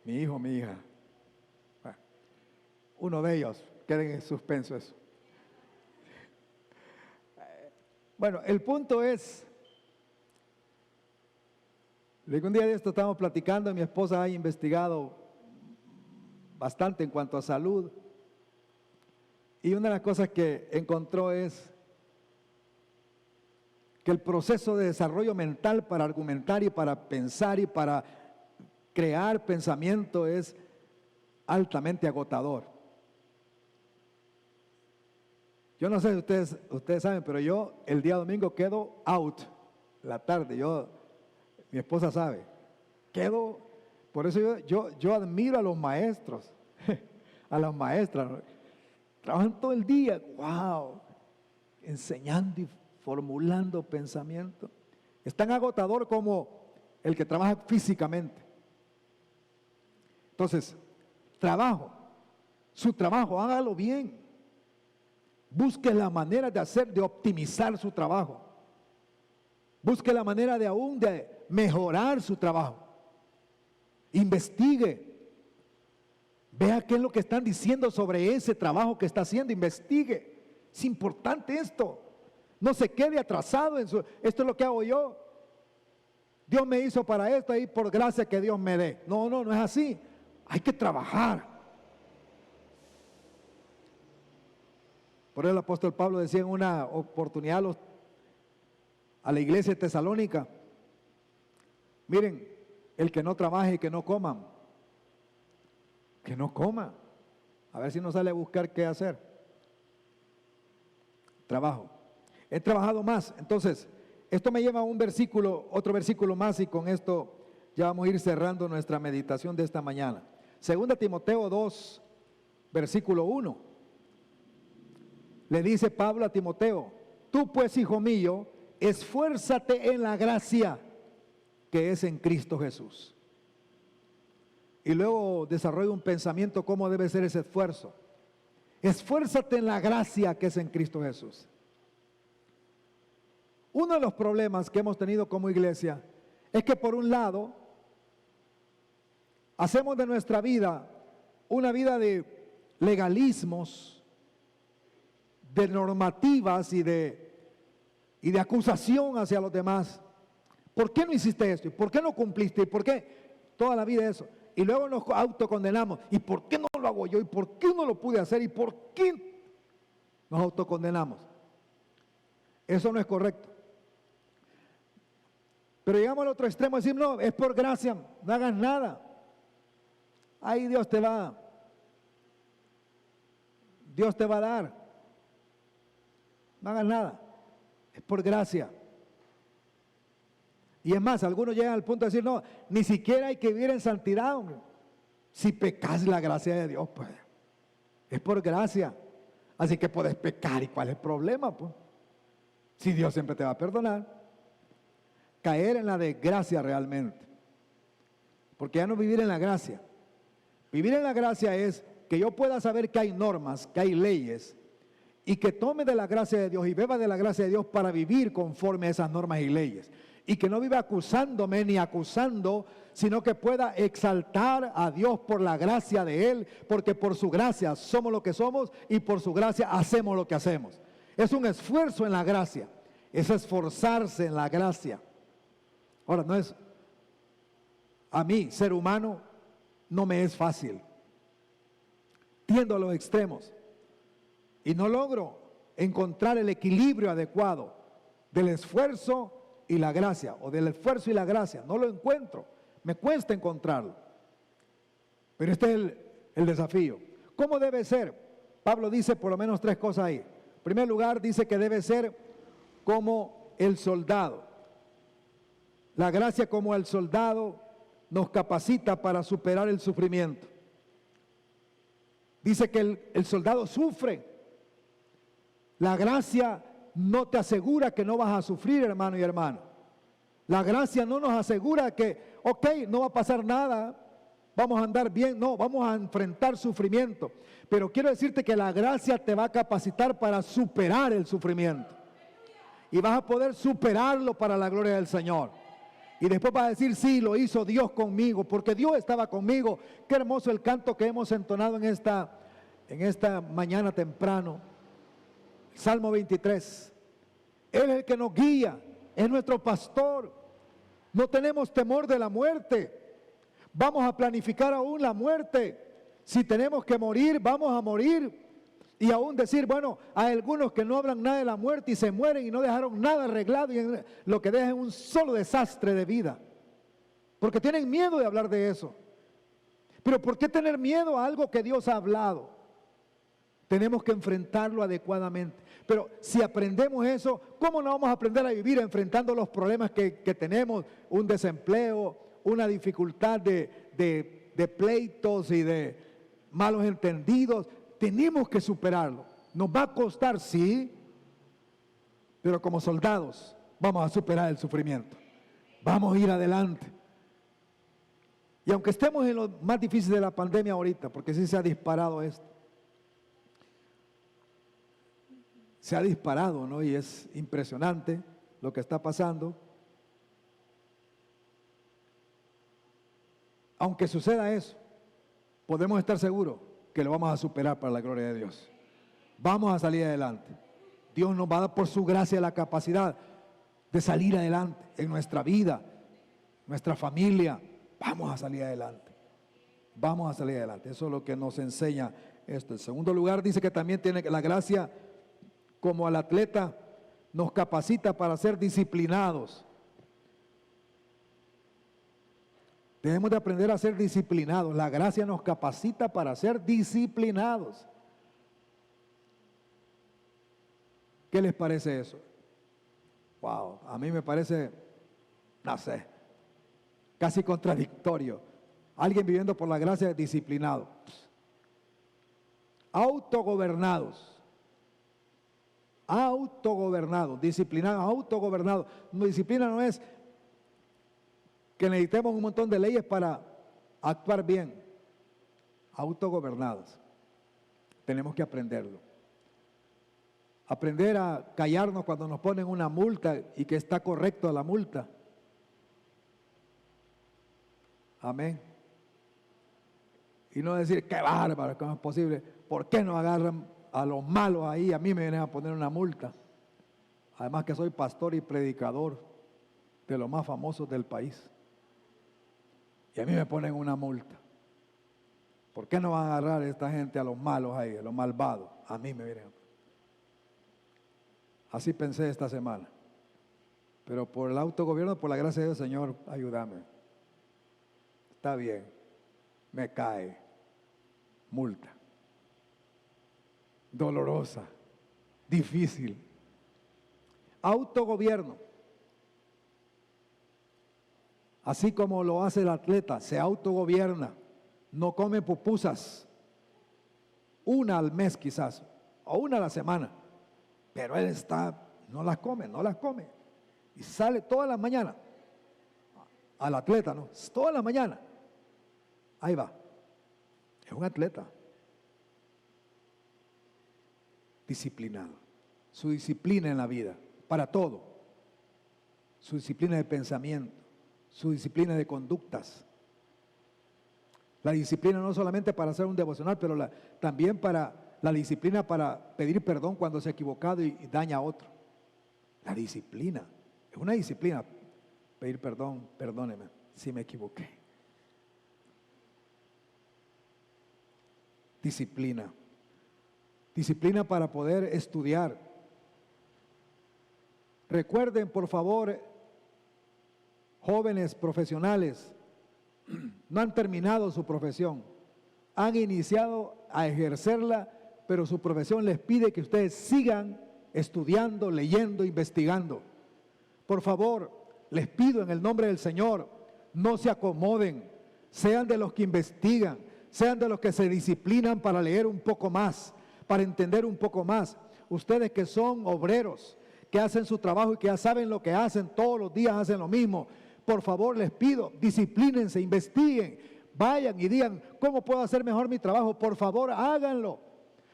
A: Mi hijo, mi hija. Bueno, uno de ellos, queden en suspenso eso. Bueno, el punto es, de que un día de esto estábamos platicando, y mi esposa ha investigado bastante en cuanto a salud, y una de las cosas que encontró es que el proceso de desarrollo mental para argumentar y para pensar y para crear pensamiento es altamente agotador. Yo no sé si ustedes saben, pero yo el día domingo quedo out, la tarde, mi esposa sabe, por eso yo admiro a los maestros, a las maestras, trabajan todo el día, wow, enseñando y formulando pensamiento. Es tan agotador como el que trabaja físicamente. Entonces, su trabajo, hágalo bien. Busque la manera de optimizar su trabajo. Busque la manera de mejorar su trabajo. Investigue. Vea qué es lo que están diciendo sobre ese trabajo que está haciendo. Investigue. Es importante esto. No se quede atrasado esto es lo que hago yo. Dios me hizo para esto y por gracia que Dios me dé. No es así. Hay que trabajar. Por eso el apóstol Pablo decía en una oportunidad a la iglesia de Tesalónica: miren, el que no trabaje y que no coman. Que no coma. A ver si no sale a buscar qué hacer. Trabajo. He trabajado más. Entonces, esto me lleva a otro versículo más, y con esto ya vamos a ir cerrando nuestra meditación de esta mañana. 2 Timoteo 2, versículo 1. Le dice Pablo a Timoteo: tú pues, hijo mío, esfuérzate en la gracia que es en Cristo Jesús. Y luego desarrolla un pensamiento cómo debe ser ese esfuerzo. Esfuérzate en la gracia que es en Cristo Jesús. Uno de los problemas que hemos tenido como iglesia es que, por un lado, hacemos de nuestra vida una vida de legalismos, de normativas y de acusación hacia los demás. ¿Por qué no hiciste esto? ¿Y por qué no cumpliste? ¿Y por qué? Toda la vida eso. Y luego nos autocondenamos. ¿Y por qué no lo hago yo? ¿Y por qué no lo pude hacer? ¿Y por qué nos autocondenamos? Eso no es correcto. Pero llegamos al otro extremo y decimos: no, es por gracia, no hagas nada. Ahí Dios te va a dar. No hagas nada. Es por gracia. Y es más, algunos llegan al punto de decir: no, ni siquiera hay que vivir en santidad, hombre. Si pecas, la gracia de Dios, pues, es por gracia. Así que puedes pecar, ¿y cuál es el problema, pues? Si Dios siempre te va a perdonar. Caer en la desgracia realmente. Porque ya no vivir en la gracia. Vivir en la gracia es que yo pueda saber que hay normas, que hay leyes, y que tome de la gracia de Dios y beba de la gracia de Dios para vivir conforme a esas normas y leyes. Y que no viva acusándome ni acusando, sino que pueda exaltar a Dios por la gracia de Él, porque por su gracia somos lo que somos y por su gracia hacemos lo que hacemos. Es un esfuerzo en la gracia, es esforzarse en la gracia. Ahora, no es, a mí, ser humano, no me es fácil. Tiendo a los extremos y no logro encontrar el equilibrio adecuado del esfuerzo y la gracia, o del esfuerzo y la gracia. No lo encuentro, me cuesta encontrarlo. Pero este es el desafío. ¿Cómo debe ser? Pablo dice por lo menos 3 cosas ahí. En primer lugar, dice que debe ser como el soldado. La gracia, como el soldado, nos capacita para superar el sufrimiento. Dice que el soldado sufre. La gracia no te asegura que no vas a sufrir, hermano y hermana. La gracia no nos asegura que, ok, no va a pasar nada, vamos a andar bien. No, vamos a enfrentar sufrimiento. Pero quiero decirte que la gracia te va a capacitar para superar el sufrimiento. Y vas a poder superarlo para la gloria del Señor. Y después vas a decir, sí, lo hizo Dios conmigo, porque Dios estaba conmigo. Qué hermoso el canto que hemos entonado en esta mañana temprano. Salmo 23. Él es el que nos guía, es nuestro pastor. No tenemos temor de la muerte. Vamos a planificar aún la muerte. Si tenemos que morir, vamos a morir. Y aún decir, bueno, hay algunos que no hablan nada de la muerte y se mueren y no dejaron nada arreglado, y lo que dejan es un solo desastre de vida. Porque tienen miedo de hablar de eso. Pero ¿por qué tener miedo a algo que Dios ha hablado? Tenemos que enfrentarlo adecuadamente. Pero si aprendemos eso, ¿cómo no vamos a aprender a vivir enfrentando los problemas que tenemos? Un desempleo, una dificultad de pleitos y de malos entendidos. Tenemos que superarlo. Nos va a costar, sí, pero como soldados vamos a superar el sufrimiento. Vamos a ir adelante. Y aunque estemos en lo más difícil de la pandemia ahorita, porque sí se ha disparado esto. Se ha disparado, ¿no? Y es impresionante lo que está pasando. Aunque suceda eso, podemos estar seguros que lo vamos a superar para la gloria de Dios. Vamos a salir adelante. Dios nos va a dar por su gracia la capacidad de salir adelante en nuestra vida, nuestra familia. Vamos a salir adelante. Vamos a salir adelante. Eso es lo que nos enseña esto. En segundo lugar, dice que también tiene la gracia, como al atleta, nos capacita para ser disciplinados. Debemos de aprender a ser disciplinados. La gracia nos capacita para ser disciplinados. ¿Qué les parece eso? Wow, a mí me parece, no sé, casi contradictorio. Alguien viviendo por la gracia disciplinado. Autogobernados. Autogobernados, disciplinados, autogobernados. No, disciplina no es que necesitemos un montón de leyes para actuar bien. Autogobernados. Tenemos que aprenderlo. Aprender a callarnos cuando nos ponen una multa y que está correcto la multa. Amén. Y no decir, qué bárbaro, ¿cómo es posible? ¿Por qué no agarran a los malos ahí? A mí me vienen a poner una multa. Además que soy pastor y predicador de los más famosos del país. Y a mí me ponen una multa. ¿Por qué no van a agarrar a esta gente, a los malos ahí, a los malvados? A mí me vienen. Así pensé esta semana. Pero por el autogobierno, por la gracia de Dios, Señor, ayúdame. Está bien. Me cae. Multa. Dolorosa. Difícil. Autogobierno. Así como lo hace el atleta, se autogobierna, no come pupusas, una al mes quizás, o una a la semana, pero él no las come, y sale toda la mañana, al atleta, ¿no? Toda la mañana, ahí va, es un atleta, disciplinado, su disciplina en la vida, para todo, su disciplina de pensamiento, su disciplina de conductas. La disciplina no solamente para hacer un devocional, pero también para la disciplina para pedir perdón cuando se ha equivocado y daña a otro. La disciplina, es una disciplina. Pedir perdón, perdóneme si me equivoqué. Disciplina. Disciplina para poder estudiar. Recuerden, por favor, jóvenes profesionales, no han terminado su profesión, han iniciado a ejercerla, pero su profesión les pide que ustedes sigan estudiando, leyendo, investigando. Por favor, les pido en el nombre del Señor, no se acomoden, sean de los que investigan, sean de los que se disciplinan para leer un poco más, para entender un poco más. Ustedes que son obreros, que hacen su trabajo y que ya saben lo que hacen, todos los días hacen lo mismo. Por favor, les pido, disciplínense, investiguen, vayan y digan, ¿cómo puedo hacer mejor mi trabajo? Por favor, háganlo.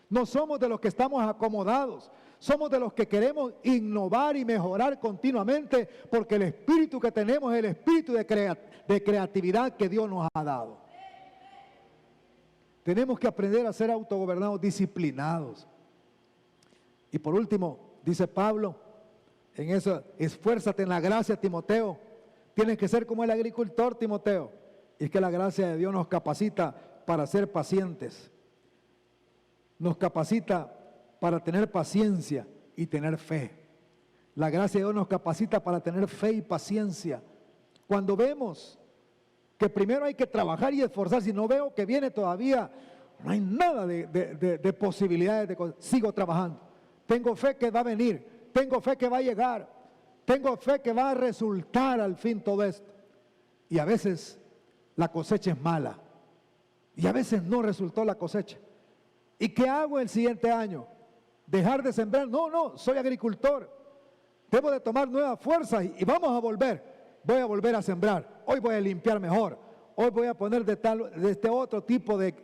A: No somos de los que estamos acomodados, somos de los que queremos innovar y mejorar continuamente, porque el espíritu que tenemos es el espíritu de creatividad que Dios nos ha dado. Tenemos que aprender a ser autogobernados, disciplinados. Y por último, dice Pablo, en eso, esfuérzate en la gracia, Timoteo. Tienes que ser como el agricultor, Timoteo. Y es que la gracia de Dios nos capacita para ser pacientes. Nos capacita para tener paciencia y tener fe. La gracia de Dios nos capacita para tener fe y paciencia. Cuando vemos que primero hay que trabajar y esforzarse, si no veo que viene todavía, no hay nada de posibilidades, sigo trabajando. Tengo fe que va a venir, tengo fe que va a llegar, tengo fe que va a resultar al fin todo esto. Y a veces la cosecha es mala, y a veces no resultó la cosecha. ¿Y qué hago el siguiente año? ¿Dejar de sembrar? No, soy agricultor. Debo de tomar nuevas fuerzas y vamos a volver. Voy a volver a sembrar. Hoy voy a limpiar mejor. Hoy voy a poner de este otro tipo de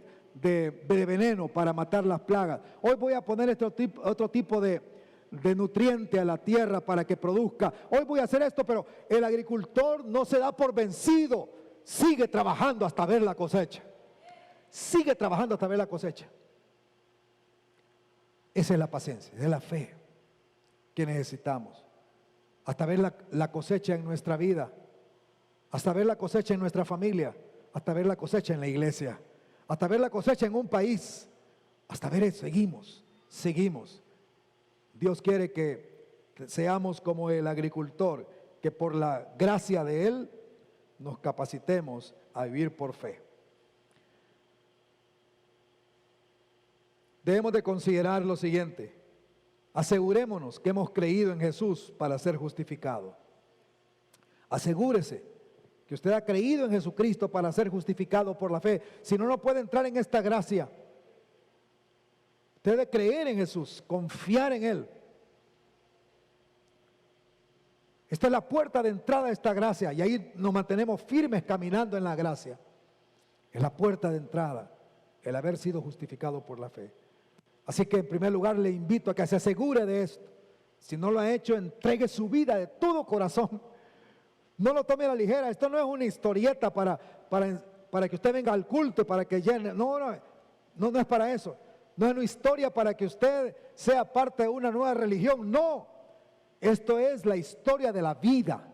A: veneno para matar las plagas. Hoy voy a poner otro tipo de nutriente a la tierra para que produzca. Hoy voy a hacer esto, pero el agricultor no se da por vencido. Sigue trabajando hasta ver la cosecha. Sigue trabajando hasta ver la cosecha. Esa es la paciencia, esa es la fe que necesitamos. Hasta ver la cosecha en nuestra vida, hasta ver la cosecha en nuestra familia, hasta ver la cosecha en la iglesia, hasta ver la cosecha en un país, hasta ver eso. Seguimos. Dios quiere que seamos como el agricultor, que por la gracia de Él nos capacitemos a vivir por fe. Debemos de considerar lo siguiente: asegurémonos que hemos creído en Jesús para ser justificados. Asegúrese que usted ha creído en Jesucristo para ser justificado por la fe. Si no, no puede entrar en esta gracia. Usted debe creer en Jesús, confiar en Él. Esta es la puerta de entrada a esta gracia, y ahí nos mantenemos firmes caminando en la gracia. Es la puerta de entrada, el haber sido justificado por la fe. Así que en primer lugar le invito a que se asegure de esto. Si no lo ha hecho, entregue su vida de todo corazón. No lo tome a la ligera. Esto no es una historieta para que usted venga al culto y para que llene. No es para eso. No es una historia para que usted sea parte de una nueva religión. No. Esto es la historia de la vida,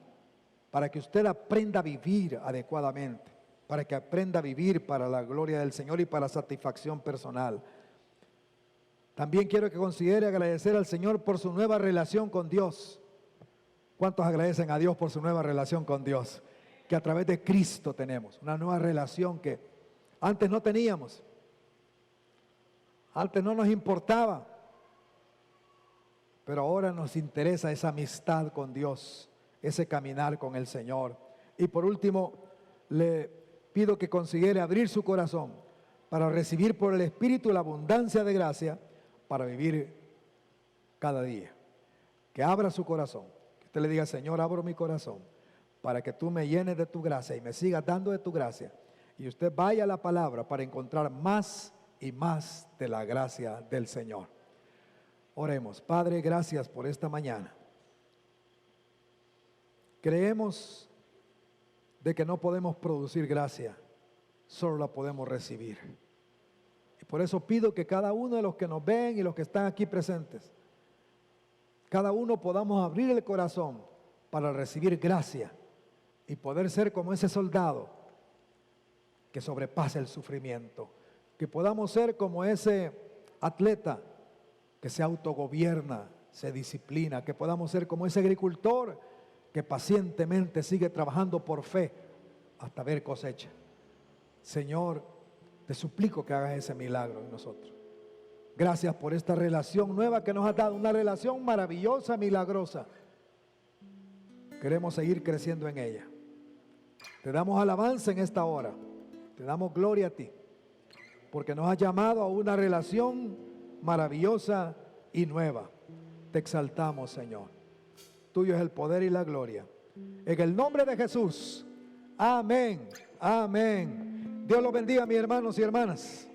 A: para que usted aprenda a vivir adecuadamente, para que aprenda a vivir para la gloria del Señor y para satisfacción personal. También quiero que considere agradecer al Señor por su nueva relación con Dios. ¿Cuántos agradecen a Dios por su nueva relación con Dios? Que a través de Cristo tenemos una nueva relación que antes no teníamos. Antes no nos importaba, pero ahora nos interesa esa amistad con Dios, ese caminar con el Señor. Y por último, le pido que considere abrir su corazón para recibir por el Espíritu la abundancia de gracia para vivir cada día. Que abra su corazón, que usted le diga: Señor, abro mi corazón para que tú me llenes de tu gracia y me sigas dando de tu gracia. Y usted vaya a la palabra para encontrar más y más de la gracia del Señor. Oremos. Padre, gracias por esta mañana. Creemos de que no podemos producir gracia, solo la podemos recibir. Y por eso pido que cada uno de los que nos ven y los que están aquí presentes, cada uno podamos abrir el corazón para recibir gracia y poder ser como ese soldado que sobrepasa el sufrimiento. Que podamos ser como ese atleta que se autogobierna, se disciplina. Que podamos ser como ese agricultor que pacientemente sigue trabajando por fe hasta ver cosecha. Señor, te suplico que hagas ese milagro en nosotros. Gracias por esta relación nueva que nos has dado, una relación maravillosa, milagrosa. Queremos seguir creciendo en ella. Te damos alabanza en esta hora. Te damos gloria a ti. porque nos has llamado a una relación maravillosa y nueva. Te exaltamos, Señor. Tuyo es el poder y la gloria. En el nombre de Jesús. Amén. Amén. Dios los bendiga, mis hermanos y hermanas.